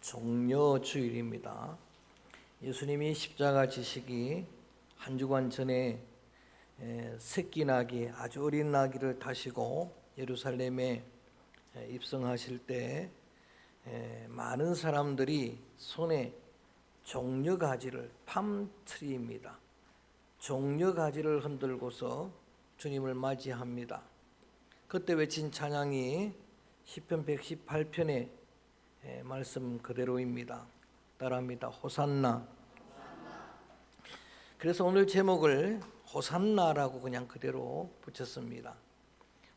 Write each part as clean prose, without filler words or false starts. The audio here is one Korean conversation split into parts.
종려주일입니다. 예수님이 십자가 지시기 한 주간 전에 새끼 나귀, 아주 어린 나귀를 타시고 예루살렘에 입성하실 때 많은 사람들이 손에 종려가지를, 팜트리입니다. 종려가지를 흔들고서 주님을 맞이합니다. 그때 외친 찬양이 시편 118편의 말씀 그대로입니다. 따라합니다. 호산나. 그래서 오늘 제목을 호산나라고 그냥 그대로 붙였습니다.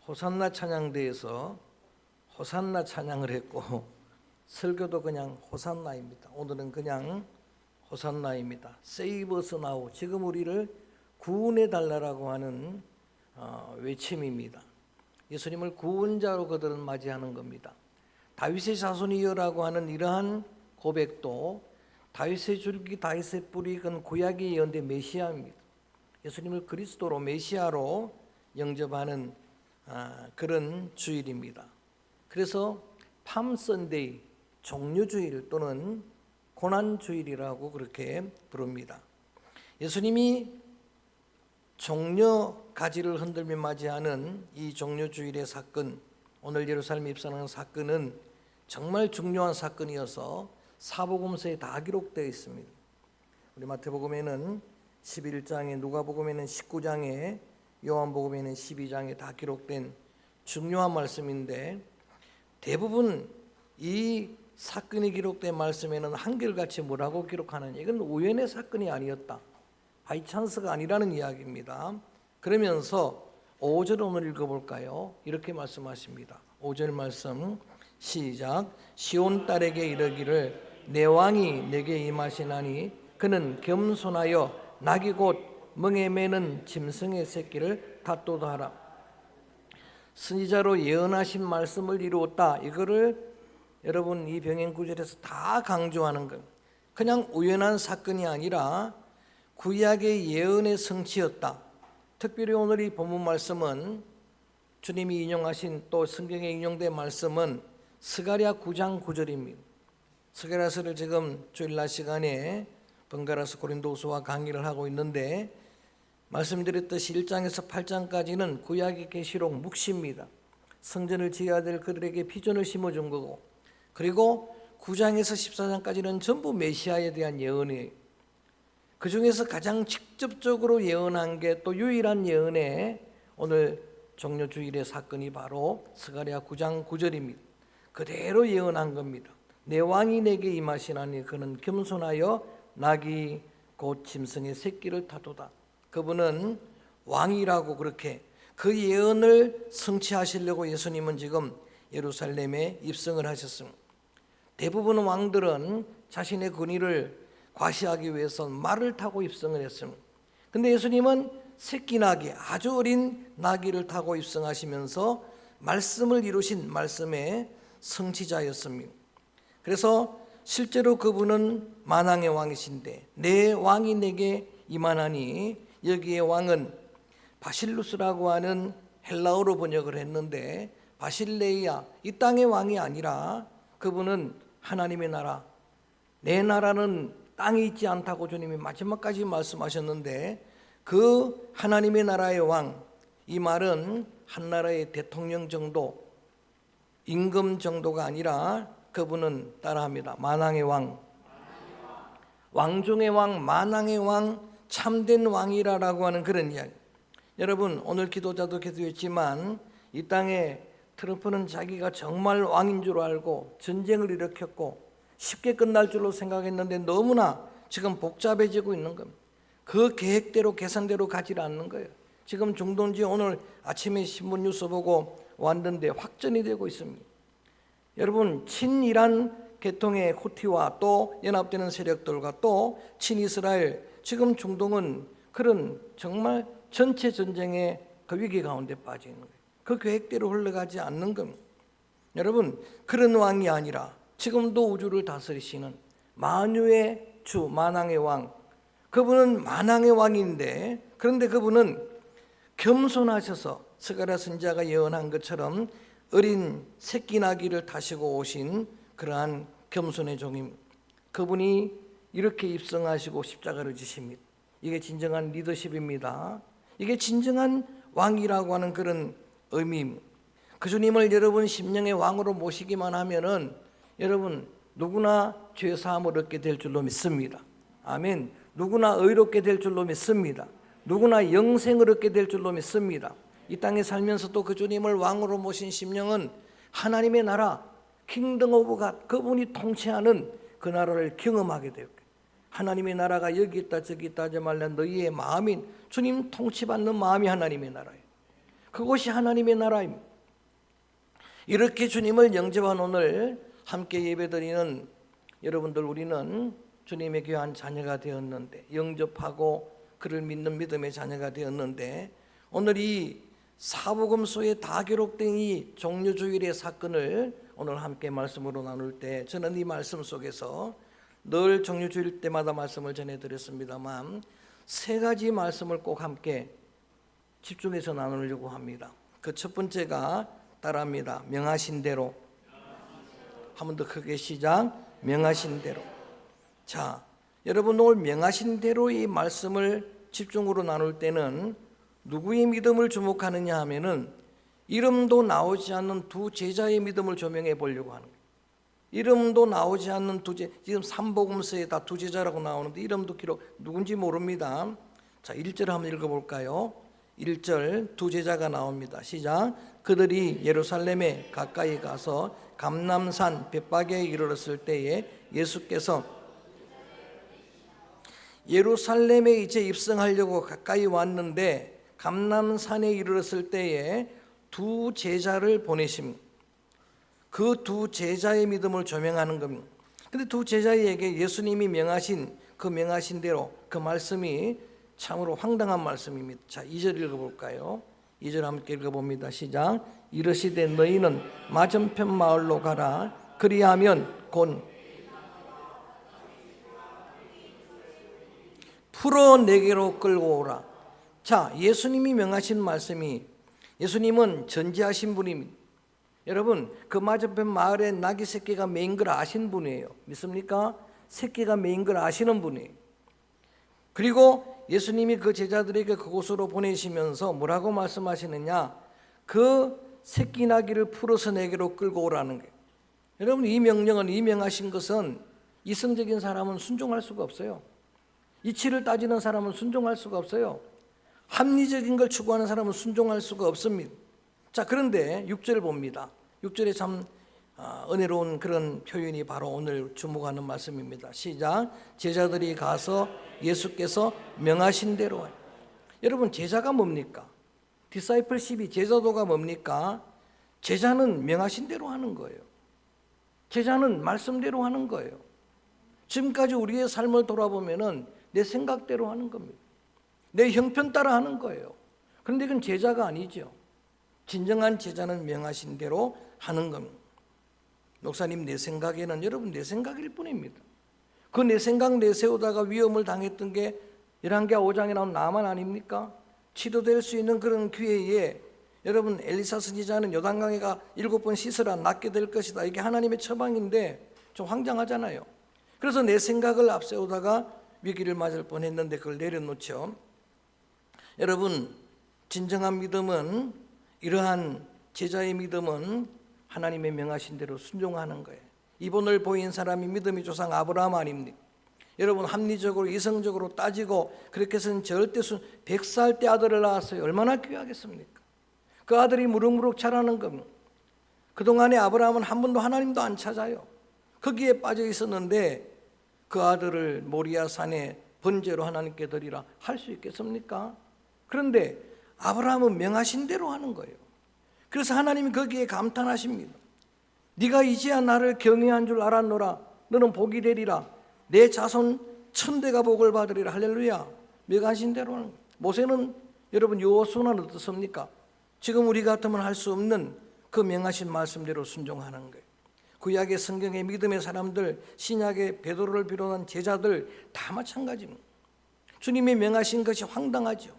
호산나 찬양대에서 호산나 찬양을 했고 설교도 그냥 호산나입니다. 오늘은 그냥 호산나입니다. Save us now. 지금 우리를 구원해 달라고 하는 외침입니다. 예수님을 구원자로 그들은 맞이하는 겁니다. 다윗의 자손이여라고 하는 이러한 고백도 다윗의 줄기 다윗의 뿌리 그건 구약의 예언대 메시아입니다. 예수님을 그리스도로 메시아로 영접하는 그런 주일입니다. 그래서 팜 선데이, 종려주일 또는 고난주일이라고 그렇게 부릅니다. 예수님이 종려 가지를 흔들며 맞이하는 이 종려주일의 사건, 오늘 예루살렘 입성하는 사건은 정말 중요한 사건이어서 사복음서에 다 기록되어 있습니다. 우리 마태복음에는 11장에, 누가복음에는 19장에, 요한복음에는 12장에 다 기록된 중요한 말씀인데 대부분 이 사건이 기록된 말씀에는 한결같이 뭐라고 기록하느냐, 이건 우연의 사건이 아니었다, 바이찬스가 아니라는 이야기입니다. 그러면서 5절 오늘 읽어볼까요? 이렇게 말씀하십니다. 5절 말씀 시작. 시온 딸에게 이르기를 내 왕이 내게 임하시나니 그는 겸손하여 낙이 곧 멍에 매는 짐승의 새끼를 다투다 하라. 선지자로 예언하신 말씀을 이루었다. 이거를 여러분 이 병행 구절에서 다 강조하는 것. 그냥 우연한 사건이 아니라 구약의 예언의 성취였다. 특별히 오늘 이 본문 말씀은 주님이 인용하신 또 성경에 인용된 말씀은 스가랴 9장 9절입니다. 스가랴서를 지금 주일날 시간에 번갈아서 고린도후서와 강의를 하고 있는데 말씀드렸듯이 1장에서 8장까지는 구약의 계시록 묵시입니다. 성전을 지어야 될 그들에게 비전을 심어준 거고, 그리고 9장에서 14장까지는 전부 메시아에 대한 예언이에요. 그 중에서 가장 직접적으로 예언한 게 또 유일한 예언에 오늘 종려주일의 사건이 바로 스가랴 9장 9절입니다. 그대로 예언한 겁니다. 내 왕이 내게 임하시나니 그는 겸손하여 낙이 곧 짐승의 새끼를 다투다. 그분은 왕이라고 그렇게 그 예언을 성취하시려고 예수님은 지금 예루살렘에 입성을 하셨습니다. 대부분 왕들은 자신의 권위를 과시하기 위해서 말을 타고 입성을 했습니다. 근데 예수님은 새끼 나귀, 아주 어린 나귀를 타고 입성하시면서 말씀을 이루신 말씀의 성취자였습니다. 그래서 실제로 그분은 만왕의 왕이신데 내 왕이 내게 임하나니, 여기에 왕은 바실루스라고 하는 헬라어로 번역을 했는데 바실레이아, 이 땅의 왕이 아니라 그분은 하나님의 나라, 내 나라는 땅에 있지 않다고 주님이 마지막까지 말씀하셨는데 그 하나님의 나라의 왕, 이 말은 한 나라의 대통령 정도, 임금 정도가 아니라 그분은 따라합니다. 만왕의 왕, 왕 중의 왕, 만왕의 왕, 참된 왕이라고 하는 그런 이야기. 여러분 오늘 기도자도 기도했지만 이 땅에 트럼프는 자기가 정말 왕인 줄 알고 전쟁을 일으켰고 쉽게 끝날 줄로 생각했는데 너무나 지금 복잡해지고 있는 겁니다. 그 계획대로 계산대로 가지 않는 거예요. 지금 중동지 오늘 아침에 신문 뉴스 보고 왔는데 확전이 되고 있습니다. 여러분 친이란 계통의 후티와 또 연합되는 세력들과 또 친이스라엘, 지금 중동은 그런 정말 전체 전쟁의 그 위기 가운데 빠져 있는 거예요. 그 계획대로 흘러가지 않는 겁니다. 여러분 그런 왕이 아니라 지금도 우주를 다스리시는 만유의 주, 만왕의 왕, 그분은 만왕의 왕인데 그런데 그분은 겸손하셔서 스가랴 선지자가 예언한 것처럼 어린 새끼 나귀를 타시고 오신 그러한 겸손의 종임. 그분이 이렇게 입성하시고 십자가를 지십니다. 이게 진정한 리더십입니다. 이게 진정한 왕이라고 하는 그런 의미입니다. 그 주님을 여러분 심령의 왕으로 모시기만 하면은 여러분 누구나 죄 사함을 얻게 될 줄로 믿습니다. 아멘. 누구나 의롭게 될 줄로 믿습니다. 누구나 영생을 얻게 될 줄로 믿습니다. 이 땅에 살면서도 그 주님을 왕으로 모신 심령은 하나님의 나라, 킹덤 오브 갓, 그분이 통치하는 그 나라를 경험하게 될 거예요. 하나님의 나라가 여기 있다 저기 있다 하지 말라. 너희의 마음인 주님 통치받는 마음이 하나님의 나라예요. 그것이 하나님의 나라입니다. 이렇게 주님을 영접한 오늘 함께 예배드리는 여러분들, 우리는 주님의 귀한 자녀가 되었는데, 영접하고 그를 믿는 믿음의 자녀가 되었는데, 오늘 이 사복음서에 다 기록된 이 종려주일의 사건을 오늘 함께 말씀으로 나눌 때, 저는 이 말씀 속에서 늘 종려주일 때마다 말씀을 전해드렸습니다만 세 가지 말씀을 꼭 함께 집중해서 나누려고 합니다. 그 첫 번째가 따라합니다. 명하신 대로. 한 번 더 크게 시작. 명하신 대로. 자, 여러분 오늘 명하신 대로 이 말씀을 집중으로 나눌 때는 누구의 믿음을 주목하느냐 하면은 이름도 나오지 않는 두 제자의 믿음을 조명해 보려고 하는 거예요. 이름도 나오지 않는 두 제자, 지금 삼복음서에 다 두 제자라고 나오는데 이름도 기록 누군지 모릅니다. 자, 1절 한번 읽어볼까요? 1절 두 제자가 나옵니다. 시작. 그들이 예루살렘에 가까이 가서 감람산 벳바게에 이르렀을 때에 예수께서 예루살렘에 이제 입성하려고 가까이 왔는데 감람산에 이르렀을 때에 두 제자를 보내십니다. 그 두 제자의 믿음을 조명하는 겁니다. 근데 두 제자에게 예수님이 명하신 그 명하신 대로 그 말씀이 참으로 황당한 말씀입니다. 자, 2절 읽어볼까요? 2절 함께 읽어봅니다. 시작. 이르시되 너희는 맞은편 마을로 가라. 그리하면 곧 풀어 내게로 끌고 오라. 자, 예수님이 명하신 말씀이, 예수님은 전지하신 분입니다. 여러분, 그 맞은편 마을에 나귀 새끼가 메인 걸 아신 분이에요. 믿습니까? 새끼가 메인 걸 아시는 분이에요. 그리고 예수님이 그 제자들에게 그곳으로 보내시면서 뭐라고 말씀하시느냐? 그 새끼 나귀를 풀어서 내게로 끌고 오라는 거예요. 여러분, 이 명령은, 이 명하신 것은 이성적인 사람은 순종할 수가 없어요. 이치를 따지는 사람은 순종할 수가 없어요. 합리적인 걸 추구하는 사람은 순종할 수가 없습니다. 자, 그런데 6절 봅니다. 6절에 참 은혜로운 그런 표현이 바로 오늘 주목하는 말씀입니다. 시작. 제자들이 가서 예수께서 명하신 대로. 여러분, 제자가 뭡니까? 디사이플십이, 제자도가 뭡니까? 제자는 명하신 대로 하는 거예요. 제자는 말씀대로 하는 거예요. 지금까지 우리의 삶을 돌아보면은 내 생각대로 하는 겁니다. 내 형편 따라 하는 거예요. 그런데 이건 제자가 아니죠. 진정한 제자는 명하신 대로 하는 겁니다. 목사님, 내 생각에는, 여러분, 내 생각일 뿐입니다. 그 내 생각 내세우다가 위험을 당했던 게 열왕기하 5장에 나온 나만 아닙니까? 치료될 수 있는 그런 기회에 여러분, 엘리사 선지자는 요단강에가 7번 씻으라 낫게 될 것이다. 이게 하나님의 처방인데 좀 황당하잖아요. 그래서 내 생각을 앞세우다가 위기를 맞을 뻔했는데 그걸 내려놓죠. 여러분, 진정한 믿음은, 이러한 제자의 믿음은 하나님의 명하신 대로 순종하는 거예요. 이번을 보인 사람이 믿음의 조상 아브라함 아닙니까? 여러분, 합리적으로 이성적으로 따지고 그렇게 해서는 절대 100살 때 아들을 낳았어요. 얼마나 귀하겠습니까? 그 아들이 무럭무럭 자라는 겁니다. 그동안에 아브라함은 한 번도 하나님도 안 찾아요. 거기에 빠져 있었는데 그 아들을 모리아 산에 번제로 하나님께 드리라 할 수 있겠습니까? 그런데 아브라함은 명하신 대로 하는 거예요. 그래서 하나님이 거기에 감탄하십니다. 네가 이제야 나를 경외한 줄 알았노라. 너는 복이 되리라. 내 자손 1000대가 복을 받으리라. 할렐루야. 명하신 대로 하는 거예요. 모세는 여러분 여호수아는 어떻습니까? 지금 우리 같으면 할 수 없는 그 명하신 말씀대로 순종하는 거예요. 구약의 성경의 믿음의 사람들, 신약의 베드로를 비롯한 제자들 다 마찬가지입니다. 주님이 명하신 것이 황당하죠.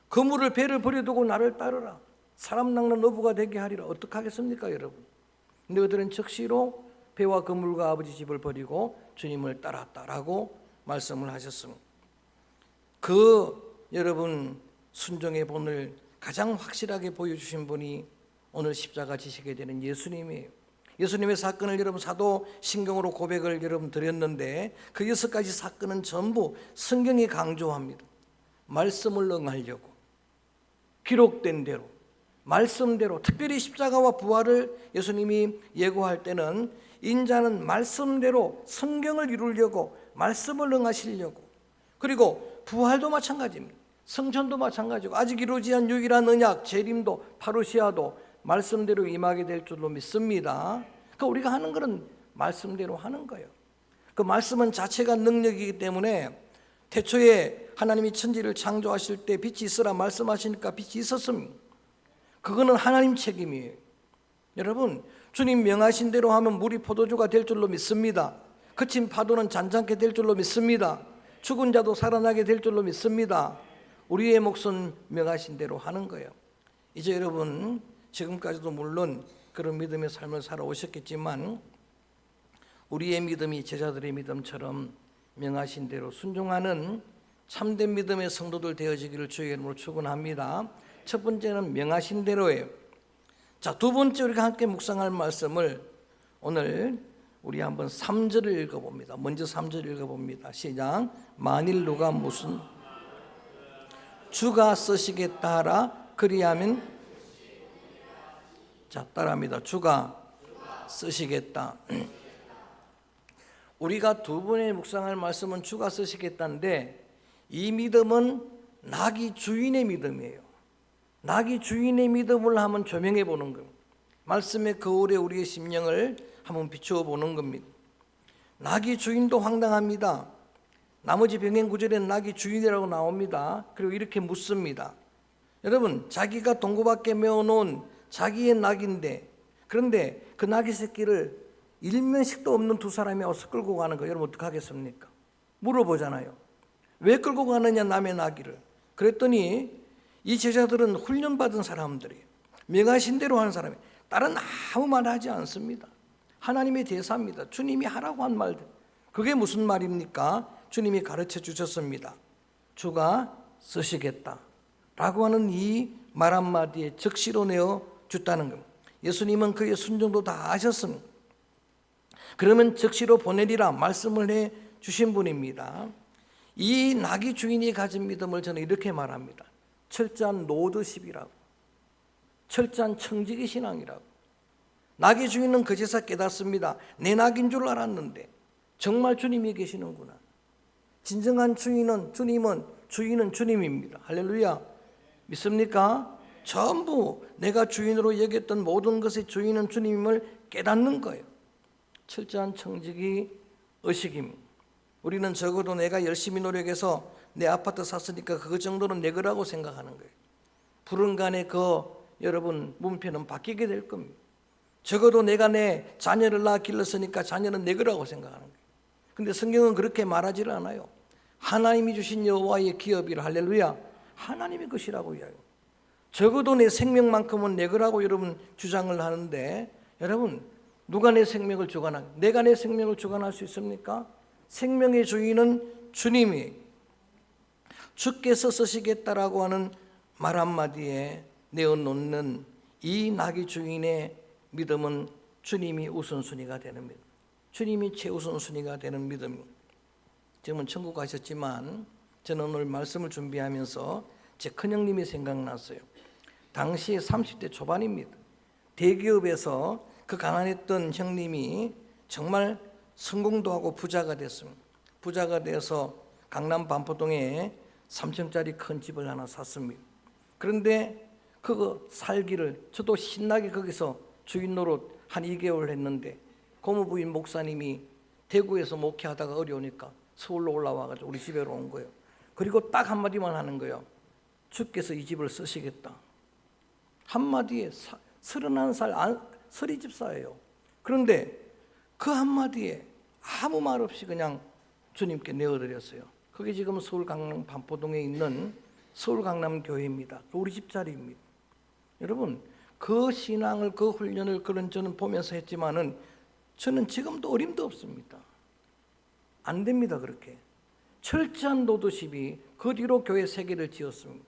그물을 배를 버려두고 나를 따르라. 사람 낚는 어부가 되게 하리라. 어떡하겠습니까, 여러분? 너희들은 즉시로 배와 그물과 아버지 집을 버리고 주님을 따랐다라고 말씀을 하셨습니다. 여러분 순종의 본을 가장 확실하게 보여주신 분이 오늘 십자가 지시게 되는 예수님이에요. 예수님의 사건을 여러분 사도신경으로 고백을 여러분 드렸는데 그 6가지 사건은 전부 성경이 강조합니다. 말씀을 응하려고 기록된 대로 말씀대로, 특별히 십자가와 부활을 예수님이 예고할 때는 인자는 말씀대로 성경을 이루려고 말씀을 응하시려고, 그리고 부활도 마찬가지입니다. 성천도 마찬가지고 아직 이루지 않은 유일한 언약 재림도 파루시아도 말씀대로 임하게 될 줄로 믿습니다. 그러니까 우리가 하는 것은 말씀대로 하는 거예요. 그 말씀은 자체가 능력이기 때문에 태초에 하나님이 천지를 창조하실 때 빛이 있으라 말씀하시니까 빛이 있었습니다. 그거는 하나님 책임이에요. 여러분, 주님 명하신 대로 하면 물이 포도주가 될 줄로 믿습니다. 그친 파도는 잔잔케 될 줄로 믿습니다. 죽은 자도 살아나게 될 줄로 믿습니다. 우리의 몫은 명하신 대로 하는 거예요. 이제 여러분 지금까지도 물론 그런 믿음의 삶을 살아오셨겠지만 우리의 믿음이 제자들의 믿음처럼 명하신 대로 순종하는 참된 믿음의 성도들 되어지기를 주의 이름으로 축원합니다. 첫 번째는 명하신 대로예요. 자, 두 번째 우리가 함께 묵상할 말씀을 오늘 우리 한번 3절을 읽어봅니다. 먼저 3절 읽어봅니다. 시작. 만일 누가 무슨 주가 쓰시겠다 하라 그리하면, 자 따라합니다. 주가 쓰시겠다. 우리가 두 번의 묵상할 말씀은 주가 쓰시겠다인데 이 믿음은 나귀 주인의 믿음이에요. 나귀 주인의 믿음을 한번 조명해 보는 겁니다. 말씀의 거울에 우리의 심령을 한번 비추어 보는 겁니다. 나귀 주인도 황당합니다. 나머지 병행 구절에는 나귀 주인이라고 나옵니다. 그리고 이렇게 묻습니다. 여러분, 자기가 동고밖에 메어놓은 자기의 낙인데, 그런데 그 낙이 새끼를 일면식도 없는 두 사람이 와서 끌고 가는 거 여러분 어떡하겠습니까? 물어보잖아요. 왜 끌고 가느냐 남의 낙이를. 그랬더니 이 제자들은 훈련받은 사람들이에요. 명하신 대로 하는 사람이에요. 다른 아무 말 하지 않습니다. 하나님의 대사입니다. 주님이 하라고 한 말들. 그게 무슨 말입니까? 주님이 가르쳐 주셨습니다. 주가 쓰시겠다 라고 하는 이 말 한마디에 적시로 내어 줬다는 겁니다. 예수님은 그의 순종도 다 아셨습니다. 그러면 적시로 보내리라 말씀을 해 주신 분입니다. 이 나귀 주인이 가진 믿음을 저는 이렇게 말합니다. 철저한 노드십이라고, 철저한 청지기 신앙이라고. 나귀 주인은 그제서 깨닫습니다. 내 낙인 줄 알았는데 정말 주님이 계시는구나. 진정한 주인은 주님입니다. 할렐루야. 믿습니까? 전부 내가 주인으로 여겼던 모든 것의 주인은 주님임을 깨닫는 거예요. 철저한 청지기 의식입니다. 우리는 적어도 내가 열심히 노력해서 내 아파트 샀으니까 그거 정도는 내 거라고 생각하는 거예요. 불언간에 여러분 문패는 바뀌게 될 겁니다. 적어도 내가 내 자녀를 낳아 길렀으니까 자녀는 내 거라고 생각하는 거예요. 근데 성경은 그렇게 말하지를 않아요. 하나님이 주신 여호와의 기업이라, 할렐루야. 하나님의 것이라고 이야기해요. 적어도 내 생명만큼은 내 거라고 여러분 주장을 하는데, 여러분 누가 내 생명을 주관하냐? 내가 내 생명을 주관할 수 있습니까? 생명의 주인은 주님이, 주께서 쓰시겠다라고 하는 말 한마디에 내어놓는 이 나귀 주인의 믿음은 주님이 우선순위가 되는 믿음, 주님이 최우선순위가 되는 믿음. 지금은 천국 가셨지만 저는 오늘 말씀을 준비하면서 제 큰형님이 생각났어요. 당시 30대 초반입니다. 대기업에서 그 가난했던 형님이 정말 성공도 하고 부자가 됐습니다. 부자가 돼서 강남 반포동에 3층짜리 큰 집을 하나 샀습니다. 그런데 그거 살기를 저도 신나게 거기서 주인 노릇 한 2개월 했는데 고모부인 목사님이 대구에서 목회하다가 어려우니까 서울로 올라와가지고 우리 집에로 온 거예요. 그리고 딱 한마디만 하는 거예요. 주께서 이 집을 쓰시겠다. 한마디에 31살 서리집사예요. 그런데 그 한마디에 아무 말 없이 그냥 주님께 내어드렸어요. 그게 지금 서울 강남 반포동에 있는 서울 강남 교회입니다. 우리 집 자리입니다. 여러분 그 신앙을, 그 훈련을 저는 보면서 했지만은 저는 지금도 어림도 없습니다. 안 됩니다. 그렇게 철저한 노드십이 그 뒤로 교회 세 개를 지었습니다.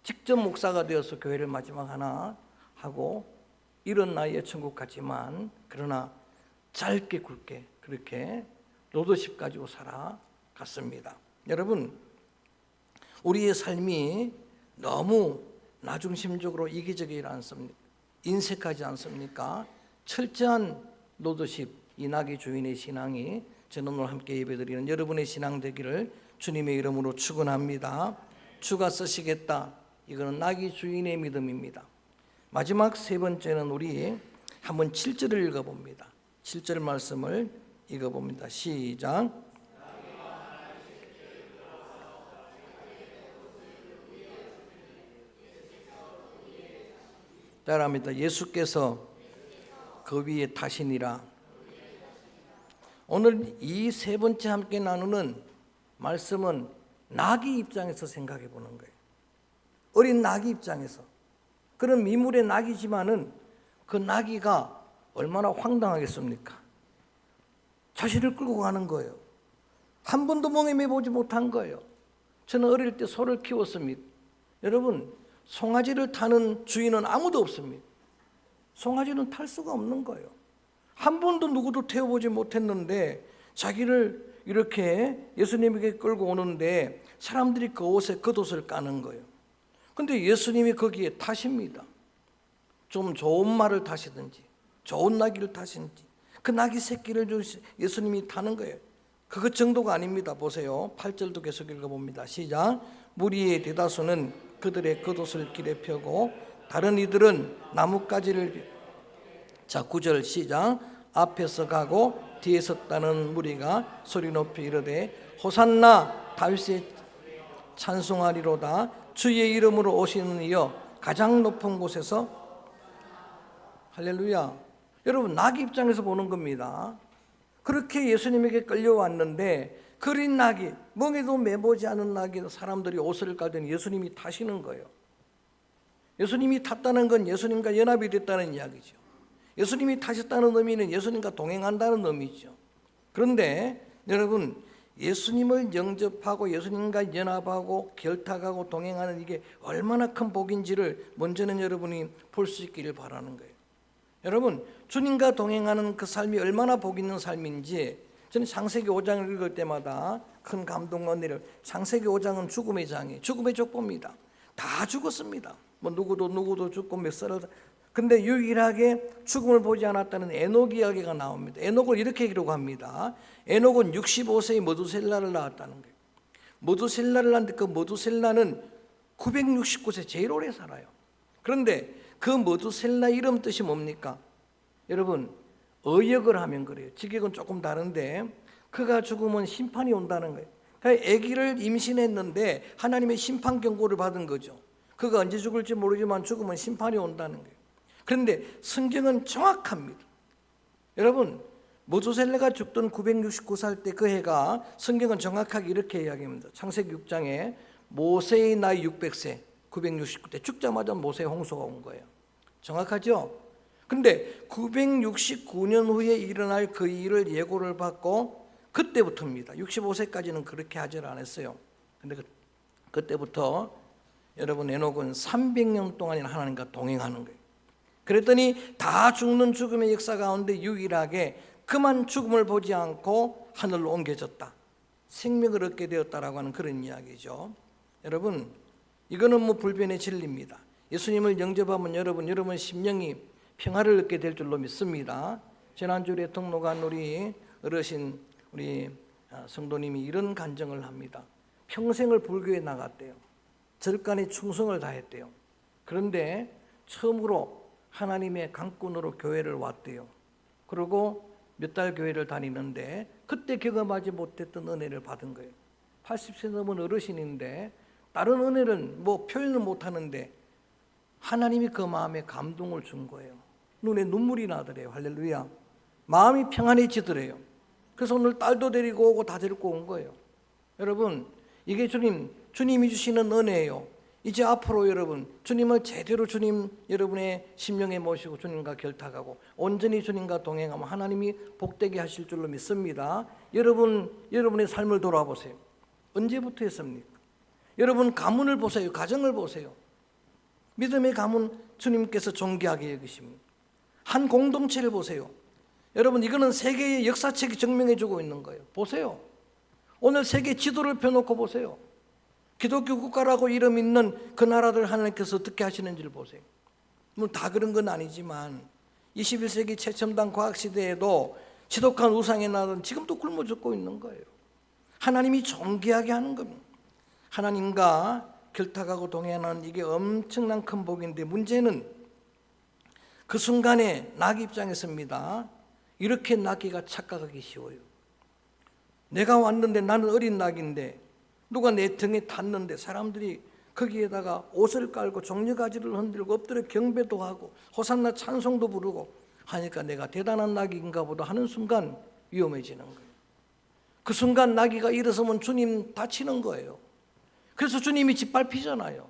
직접 목사가 되어서 교회를 마지막 하나 하고 이런 나이에 천국 갔지만 그러나 짧게 굵게 그렇게 노드십 가지고 살아갔습니다. 여러분, 우리의 삶이 너무 나중심적으로 이기적이지 않습니까? 인색하지 않습니까? 철저한 노드십, 이나기 주인의 신앙이 저는 오늘 함께 예배드리는 여러분의 신앙 되기를 주님의 이름으로 축원합니다. 주가 쓰시겠다. 이거는 나기 주인의 믿음입니다. 마지막 세 번째는 우리 한번 7절을 읽어봅니다. 7절 말씀을 읽어봅니다. 시작. 따라합니다. 예수께서 그 위에 타시니라. 오늘 이 세 번째 함께 나누는 말씀은 나귀 입장에서 생각해 보는 거예요. 어린 나귀 입장에서. 그런 미물의 나귀지만은 그 나귀가 얼마나 황당하겠습니까? 자신을 끌고 가는 거예요. 한 번도 멍에 보지 못한 거예요. 저는 어릴 때 소를 키웠습니다. 여러분, 송아지를 타는 주인은 아무도 없습니다. 송아지는 탈 수가 없는 거예요. 한 번도 누구도 태워보지 못했는데 자기를 이렇게 예수님에게 끌고 오는데 사람들이 그 옷에 겉옷을 까는 거예요. 근데 예수님이 거기에 타십니다. 좀 좋은 말을 타시든지 좋은 나귀를 타시든지 그 나귀 새끼를 예수님이 타는 거예요. 그것 정도가 아닙니다. 보세요. 8절도 계속 읽어봅니다. 시작. 무리의 대다수는 그들의 겉옷을 길에 펴고 다른 이들은 나뭇가지를 9절 시작. 앞에서 가고 뒤에 섰다는 무리가 소리 높이 이르되 호산나 다윗의 찬송하리로다. 주의 이름으로 오시는 이여 가장 높은 곳에서 할렐루야. 여러분, 나귀 입장에서 보는 겁니다. 그렇게 예수님에게 끌려왔는데 그린 나귀, 멍에도 매보지 않은 나귀 사람들이 옷을 깔더니 예수님이 타시는 거예요. 예수님이 탔다는 건 예수님과 연합이 됐다는 이야기죠. 예수님이 타셨다는 의미는 예수님과 동행한다는 의미죠. 그런데 여러분, 예수님을 영접하고 예수님과 연합하고 결탁하고 동행하는 이게 얼마나 큰 복인지를 먼저는 여러분이 볼 수 있기를 바라는 거예요. 여러분, 주님과 동행하는 그 삶이 얼마나 복 있는 삶인지 저는 창세기 5장을 읽을 때마다 큰 감동과 은혜를. 창세기 5장은 죽음의 장이에요. 죽음의 족보입니다. 다 죽었습니다. 뭐 누구도 죽고 몇 살을. 근데 유일하게 죽음을 보지 않았다는 에녹 이야기가 나옵니다. 에녹을 이렇게 기록합니다. 에녹은 65세의 머두셀라를 낳았다는 거예요. 머두셀라를 낳는데 그 머두셀라는 969세 제일 오래 살아요. 그런데 그 머두셀라 이름 뜻이 뭡니까? 여러분, 어역을 하면 그래요. 직역은 조금 다른데 그가 죽으면 심판이 온다는 거예요. 그러니까 아기를 임신했는데 하나님의 심판 경고를 받은 거죠. 그가 언제 죽을지 모르지만 죽으면 심판이 온다는 거예요. 그런데 성경은 정확합니다. 여러분, 머두셀라가 죽던 969살 때 그 해가 성경은 정확하게 이렇게 이야기합니다. 창세기 6장에 모세의 나이 600세 969때 죽자마자 모세 홍수가 온 거예요. 정확하죠? 근데 969년 후에 일어날 그 일을 예고를 받고 그때부터입니다. 65세까지는 그렇게 하지를 않았어요. 근데 그때부터 여러분 에녹은 300년 동안이나 하나님과 동행하는 거예요. 그랬더니 다 죽는 죽음의 역사 가운데 유일하게 그만 죽음을 보지 않고 하늘로 옮겨졌다. 생명을 얻게 되었다라고 하는 그런 이야기죠. 여러분, 이거는 뭐 불변의 진리입니다. 예수님을 영접하면 여러분 심령이 평화를 얻게 될 줄로 믿습니다. 지난주에 통로간 우리 어르신 우리 성도님이 이런 간증을 합니다. 평생을 불교에 나갔대요. 절간에 충성을 다했대요. 그런데 처음으로 하나님의 강꾼으로 교회를 왔대요. 그리고 몇 달 교회를 다니는데 그때 경험하지 못했던 은혜를 받은 거예요. 80세 넘은 어르신인데 다른 은혜는 뭐 표현을 못하는데 하나님이 그 마음에 감동을 준 거예요. 눈에 눈물이 나더래요. 할렐루야. 마음이 평안해지더래요. 그래서 오늘 딸도 데리고 오고 다 데리고 온 거예요. 여러분, 이게 주님이 주시는 은혜예요. 이제 앞으로 여러분 주님을 제대로 주님 여러분의 심령에 모시고 주님과 결탁하고 온전히 주님과 동행하면 하나님이 복되게 하실 줄로 믿습니다. 여러분의 삶을 돌아보세요. 언제부터 했습니까? 여러분 가문을 보세요. 가정을 보세요. 믿음의 가문 주님께서 존귀하게 여기십니다. 한 공동체를 보세요. 여러분 이거는 세계의 역사책이 증명해 주고 있는 거예요. 보세요. 오늘 세계 지도를 펴놓고 보세요. 기독교 국가라고 이름 있는 그 나라들 하나님께서 어떻게 하시는지를 보세요. 물론 다 그런 건 아니지만 21세기 최첨단 과학시대에도 지독한 우상의 나라는 지금도 굶어 죽고 있는 거예요. 하나님이 존귀하게 하는 겁니다. 하나님과 결탁하고 동행하는 이게 엄청난 큰 복인데 문제는 그 순간에 나귀 입장에서입니다. 이렇게 나귀가 착각하기 쉬워요. 내가 왔는데 나는 어린 나귀인데 누가 내 등에 탔는데 사람들이 거기에다가 옷을 깔고 종려가지를 흔들고 엎드려 경배도 하고 호산나 찬송도 부르고 하니까 내가 대단한 나귀인가 보다 하는 순간 위험해지는 거예요. 그 순간 나귀가 일어서면 주님 다치는 거예요. 그래서 주님이 짓밟히잖아요.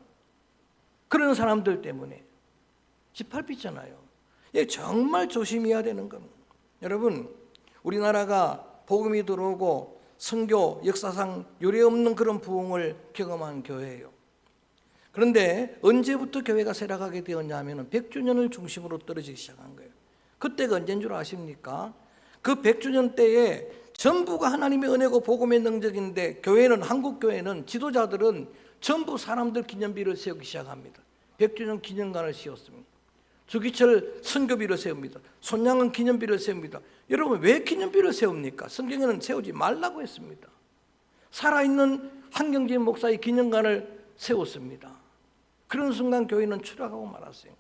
그런 사람들 때문에 짓밟히잖아요. 이게 정말 조심해야 되는 겁니다. 여러분 우리나라가 복음이 들어오고 선교 역사상 유례없는 그런 부흥을 경험한 교회예요. 그런데 언제부터 교회가 쇠락하게 되었냐 하면 100주년을 중심으로 떨어지기 시작한 거예요. 그때가 언제인 줄 아십니까? 그 100주년 때에 전부가 하나님의 은혜고 복음의 능력인데 교회는 한국 교회는 지도자들은 전부 사람들 기념비를 세우기 시작합니다. 100주년 기념관을 세웠습니다. 주기철 선교비를 세웁니다. 손양은 기념비를 세웁니다. 여러분 왜 기념비를 세웁니까? 성경에는 세우지 말라고 했습니다. 살아있는 한경진 목사의 기념관을 세웠습니다. 그런 순간 교회는 추락하고 말았어요.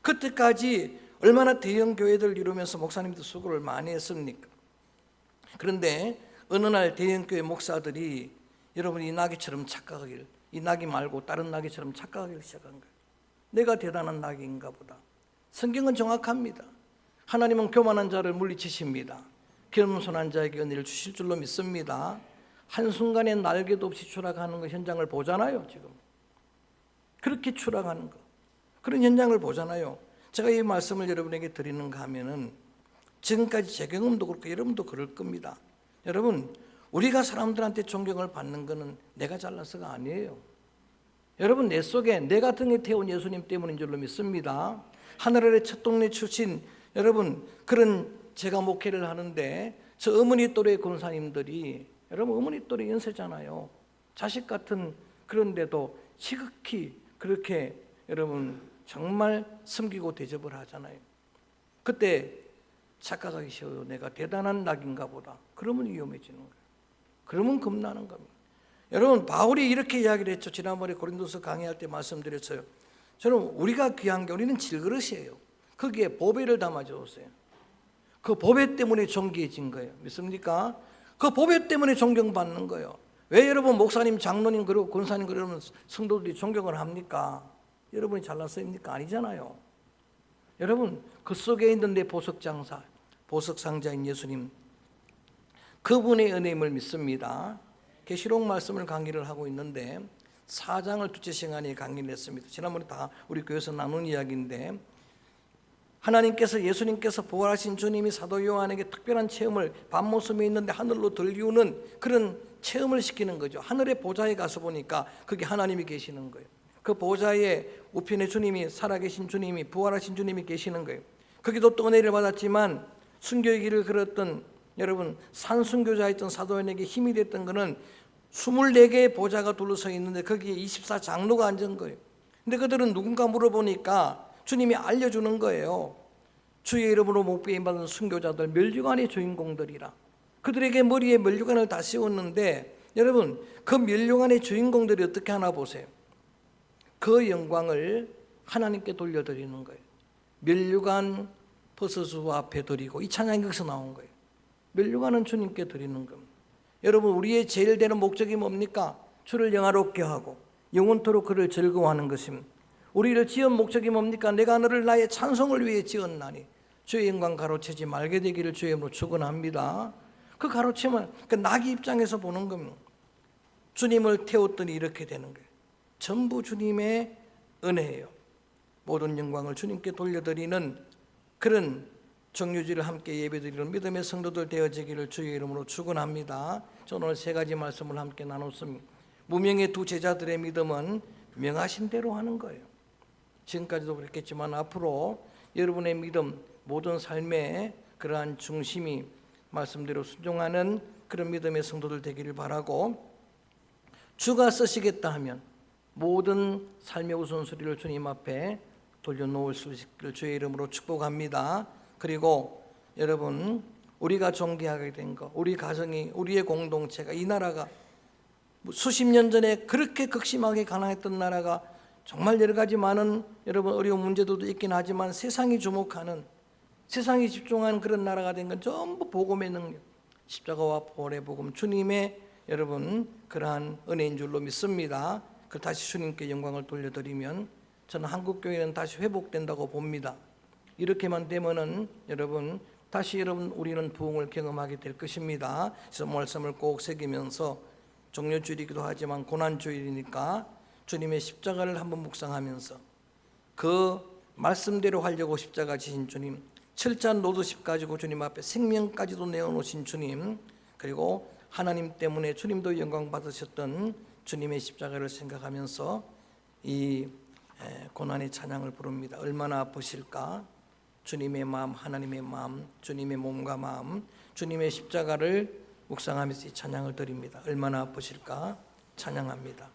그때까지 얼마나 대형 교회들 이루면서 목사님도 수고를 많이 했습니까? 그런데 어느 날 대형 교회 목사들이 여러분 이 나귀처럼 착각하길, 이 나귀 말고 다른 나귀처럼 착각하기 시작한 거예요. 내가 대단한 나귀인가 보다. 성경은 정확합니다. 하나님은 교만한 자를 물리치십니다. 겸손한 자에게 은혜를 주실 줄로 믿습니다. 한순간에 날개도 없이 추락하는 그 현장을 보잖아요. 지금 그렇게 추락하는 거, 그런 현장을 보잖아요. 제가 이 말씀을 여러분에게 드리는가 하면은 지금까지 제 경험도 그렇고 여러분도 그럴 겁니다. 여러분 우리가 사람들한테 존경을 받는 것은 내가 잘나서가 아니에요. 여러분 내 속에 내가 등에 태운 예수님 때문인 줄로 믿습니다. 하늘 아래 첫 동네 출신 여러분 그런 제가 목회를 하는데 저 어머니 또래 권사님들이 여러분 어머니 또래 연세잖아요. 자식 같은 그런데도 시극히 그렇게 여러분 정말 섬기고 대접을 하잖아요. 그때 착각하기 쉬워요. 내가 대단한 낙인가 보다. 그러면 위험해지는 거예요. 그러면 겁나는 겁니다. 여러분 바울이 이렇게 이야기를 했죠. 지난번에 고린도서 강의할 때 말씀드렸어요. 저는 우리가 귀한 게 우리는 질그릇이에요. 거기에 보배를 담아주었어요. 그 보배 때문에 존귀해진 거예요. 믿습니까? 그 보배 때문에 존경받는 거예요. 왜 여러분 목사님, 장로님 그리고 권사님 그러면 성도들이 존경을 합니까? 여러분이 잘났습니까? 아니잖아요. 여러분 그 속에 있는 내 보석장사, 보석상자인 예수님 그분의 은혜임을 믿습니다. 계시록 말씀을 강의를 하고 있는데 4장을 두째 시간에 강의를 했습니다. 지난번에 다 우리 교회에서 나눈 이야기인데 하나님께서 예수님께서 부활하신 주님이 사도 요한에게 특별한 체험을 밤모섬에 있는데 하늘로 들리우는 그런 체험을 시키는 거죠. 하늘의 보좌에 가서 보니까 거기 하나님이 계시는 거예요. 그 보좌에 우편에 주님이 살아계신 주님이 부활하신 주님이 계시는 거예요. 거기도 또 은혜를 받았지만 순교의 길을 걸었던 여러분 산순교자였던 사도연에게 힘이 됐던 것은 24개의 보좌가 둘러서 있는데 거기에 24장로가 앉은 거예요. 근데 그들은 누군가 물어보니까 주님이 알려주는 거예요. 주의 이름으로 목배임 받은 순교자들 면류관의 주인공들이라. 그들에게 머리에 면류관을 다 씌웠는데 여러분 그 면류관의 주인공들이 어떻게 하나 보세요. 그 영광을 하나님께 돌려드리는 거예요. 면류관 버섯주 앞에 드리고 이 찬양이 여기서 나온 거예요. 면류관은 주님께 드리는 겁니다. 여러분 우리의 제일 되는 목적이 뭡니까? 주를 영화롭게 하고 영원토록 그를 즐거워하는 것입니다. 우리를 지은 목적이 뭡니까? 내가 너를 나의 찬송을 위해 지었나니 주의 영광 가로채지 말게 되기를 주의 이름으로 축원합니다. 그 가로채면 그 나귀 입장에서 보는 겁니다. 주님을 태웠더니 이렇게 되는 거예요. 전부 주님의 은혜예요. 모든 영광을 주님께 돌려드리는 그런 정유지를 함께 예배드리는 믿음의 성도들 되어지기를 주의 이름으로 축원합니다. 저는 오늘 세 가지 말씀을 함께 나눴습니다. 무명의 두 제자들의 믿음은 명하신 대로 하는 거예요. 지금까지도 그랬겠지만 앞으로 여러분의 믿음, 모든 삶의 그러한 중심이 말씀대로 순종하는 그런 믿음의 성도들 되기를 바라고, 주가 쓰시겠다 하면 모든 삶의 우선순위를 주님 앞에 돌려놓을 수 있기를 주의 이름으로 축복합니다. 그리고 여러분, 우리가 존경하게 된 것, 우리 가정이, 우리의 공동체가, 이 나라가 수십 년 전에 그렇게 극심하게 가난했던 나라가 정말 여러 가지 많은 여러분 어려운 문제들도 있긴 하지만 세상이 주목하는, 세상이 집중하는 그런 나라가 된 건 전부 복음의 능력, 십자가와 부활의 복음, 주님의 여러분 그러한 은혜인 줄로 믿습니다. 그 다시 주님께 영광을 돌려드리면 저는 한국 교회는 다시 회복된다고 봅니다. 이렇게만 되면은 여러분 다시 우리는 부흥을 경험하게 될 것입니다. 그래서 말씀을 꼭 새기면서 종료주일이기도 하지만 고난주일이니까 주님의 십자가를 한번 묵상하면서 그 말씀대로 하려고 십자가 지신 주님, 7잔 노드십 가지고 주님 앞에 생명까지도 내어놓으신 주님, 그리고 하나님 때문에 주님도 영광 받으셨던 주님의 십자가를 생각하면서 이 고난의 찬양을 부릅니다. 얼마나 아프실까? 주님의 마음, 하나님의 마음, 주님의 몸과 마음, 주님의 십자가를 묵상하면서 이 찬양을 드립니다. 얼마나 아프실까? 찬양합니다.